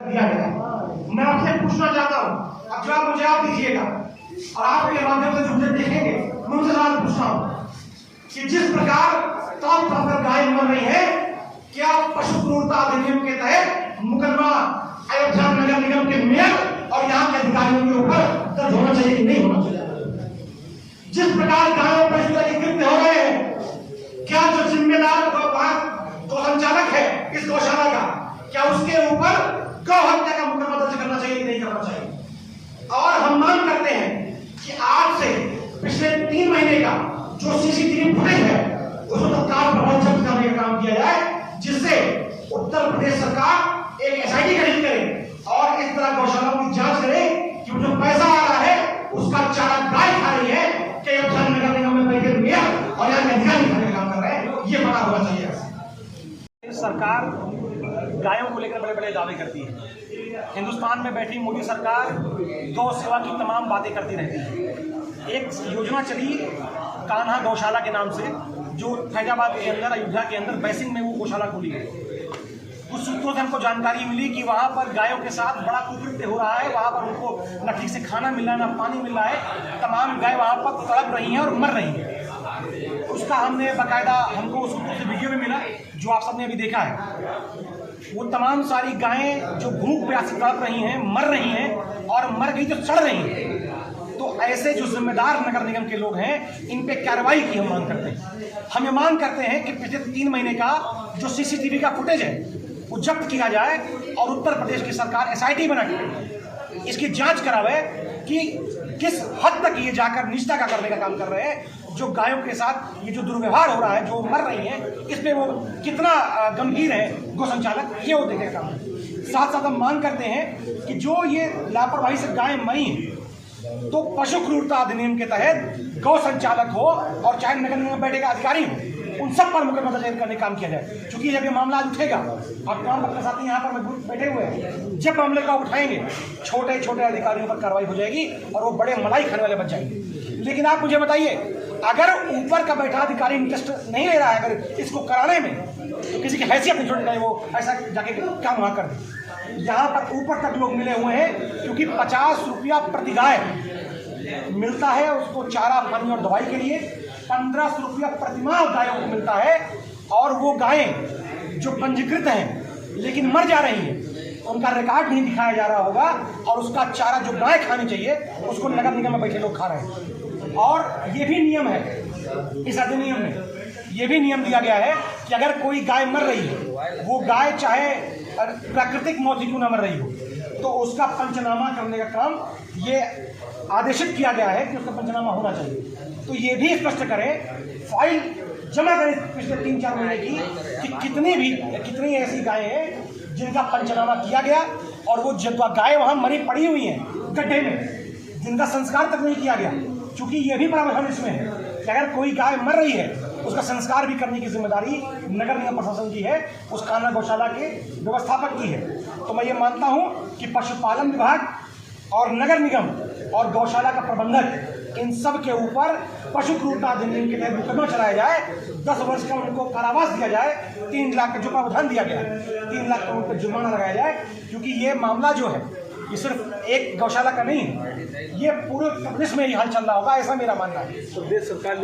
दिया गया है। मैं आपसे पूछना चाहता हूँ, अब जवाब मुझे आप दीजिएगा और आपके माध्यम से जो मुझे देखेंगे मैं उनसे सवाल पूछता हूँ कि जिस प्रकार तौर पर गाय मर रही है, क्या पशु क्रूरता अधिनियम के तहत मुकदमा अयोध्या नगर निगम के मेयर और यहाँ के अधिकारियों के ऊपर दर्ज होना चाहिए कि नहीं होना चाहिए? जिस प्रकार गायों पर इस तरह के कृत्य हो रहे हैं, क्या जो जिम्मेदार गौ संचालक है इस गौशाला का, क्या उसके ऊपर गौ हत्या का मुकदमा दर्ज करना चाहिए कि नहीं करना चाहिए? और हम मांग करते हैं कि आज से पिछले 3 महीने का जो सीसीटीवी फुटेज है उसको तत्काल प्रभाव जब्त करने का काम किया जाए, जिससे उत्तर प्रदेश सरकार एक एसआईटी गठित करे और इस तरह गौशालाओं की जांच करे कि जो पैसा आ रहा है उसका चारा गाय खा रही है कि अयोध्या नगर निगम में बैठे मेयर और यहाँ अधिकारी खाने का काम कर रहे हैं, ये पता होना चाहिए। सरकार गायों को लेकर बड़े बड़े दावे करती है। हिंदुस्तान में बैठी मोदी सरकार गौ सेवा की तमाम बातें करती रहती है। एक योजना चली कान्हा गौशाला के नाम से, जो फैजाबाद के अंदर, अयोध्या के अंदर बैसिंग में वो गौशाला खुली है। कुछ सूत्रों से हमको जानकारी मिली कि वहाँ पर गायों के साथ बड़ा कुकृत्य हो रहा है। वहाँ पर उनको न ठीक से खाना मिल रहा है, न पानी मिल रहा है। तमाम गाय वहाँ पर तड़प रही हैं और मर रही हैं। उसका हमने बाकायदा, हमको उस वीडियो में मिला जो आप सबने अभी देखा है। वो तमाम सारी गायें जो भूख प्यास से तड़प रही हैं, मर रही हैं, और मर गई तो सड़ रही हैं। तो ऐसे जो जिम्मेदार नगर निगम के लोग हैं, इन पे कार्रवाई की हम मांग करते हैं। हम ये मांग करते हैं कि पिछले 3 महीने का जो सीसीटीवी का फुटेज है वो जब्त किया जाए और उत्तर प्रदेश की सरकार एसआईटी बना के इसकी जांच करावे कि किस हद तक ये जाकर निष्ठा का करने का काम कर रहे हैं। जो गायों के साथ ये जो दुर्व्यवहार हो रहा है, जो मर रही हैं, इस पे वो कितना गंभीर है गौ संचालक, ये वो देखे का काम है। साथ साथ हम मांग करते हैं कि जो ये लापरवाही से गायें मरी हैं, तो पशु क्रूरता अधिनियम के तहत गौ संचालक हो और चाहे नगर निगम में बैठे अधिकारी हो, उन सब पर मुकदमा दर्ज करने का काम किया जाए। क्योंकि जब ये मामला आज उठेगा और तमाम पत्र साथी यहाँ पर बैठे हुए हैं, जब मामले का उठाएंगे छोटे छोटे अधिकारियों पर कार्रवाई हो जाएगी और वो बड़े मलाई खाने वाले बच जाएंगे। लेकिन आप मुझे बताइए, अगर ऊपर का बैठा अधिकारी इंटरेस्ट नहीं ले रहा है अगर इसको कराने में, तो किसी की हैसियत नहीं छोड़ वो ऐसा जाके काम वहाँ कर दे। यहाँ पर ऊपर तक लोग मिले हुए हैं, क्योंकि 50 रुपया प्रति गाय मिलता है उसको चारा, पानी और दवाई के लिए। 1500 रुपया प्रतिमाह गायों को मिलता है, और वो गायें जो पंजीकृत हैं लेकिन मर जा रही हैं, उनका रिकॉर्ड नहीं दिखाया जा रहा होगा, और उसका चारा जो गाय खानी चाहिए उसको नगर निगम में बैठे लोग खा रहे हैं। और ये भी नियम है, इस अधिनियम में ये भी नियम दिया गया है कि अगर कोई गाय मर रही है, वो गाय चाहे प्राकृतिक मौत ही क्यों न मर रही हो, तो उसका पंचनामा करने का काम ये आदेशित किया गया है कि उसका पंचनामा होना चाहिए। तो ये भी स्पष्ट करें, फाइल जमा करें पिछले 3-4 महीने की कि कितनी ऐसी गायें हैं जिनका पंचनामा किया गया और वो गाय वहाँ मरी पड़ी हुई हैं गड्ढे में, जिनका संस्कार तक नहीं किया गया। क्योंकि ये भी प्रावधान इसमें है कि अगर कोई गाय मर रही है उसका संस्कार भी करने की जिम्मेदारी नगर निगम प्रशासन की है, उस कान्हा गौशाला के व्यवस्थापक की है। तो मैं ये मानता हूँ कि पशुपालन विभाग और नगर निगम और गौशाला का प्रबंधक, इन सब के ऊपर पशु क्रूरता अधिनियम के तहत मुकदमा चलाया जाए, 10 वर्ष का उनको कारावास दिया जाए, 3 लाख का जो प्रावधान दिया गया है 3 लाख का उन पर जुर्माना लगाया जाए। क्योंकि ये मामला जो है ये सिर्फ एक गौशाला का नहीं है, ये पूरे प्रदेश में ही हाल चल रहा होगा, ऐसा मेरा मानना है। प्रदेश सरकार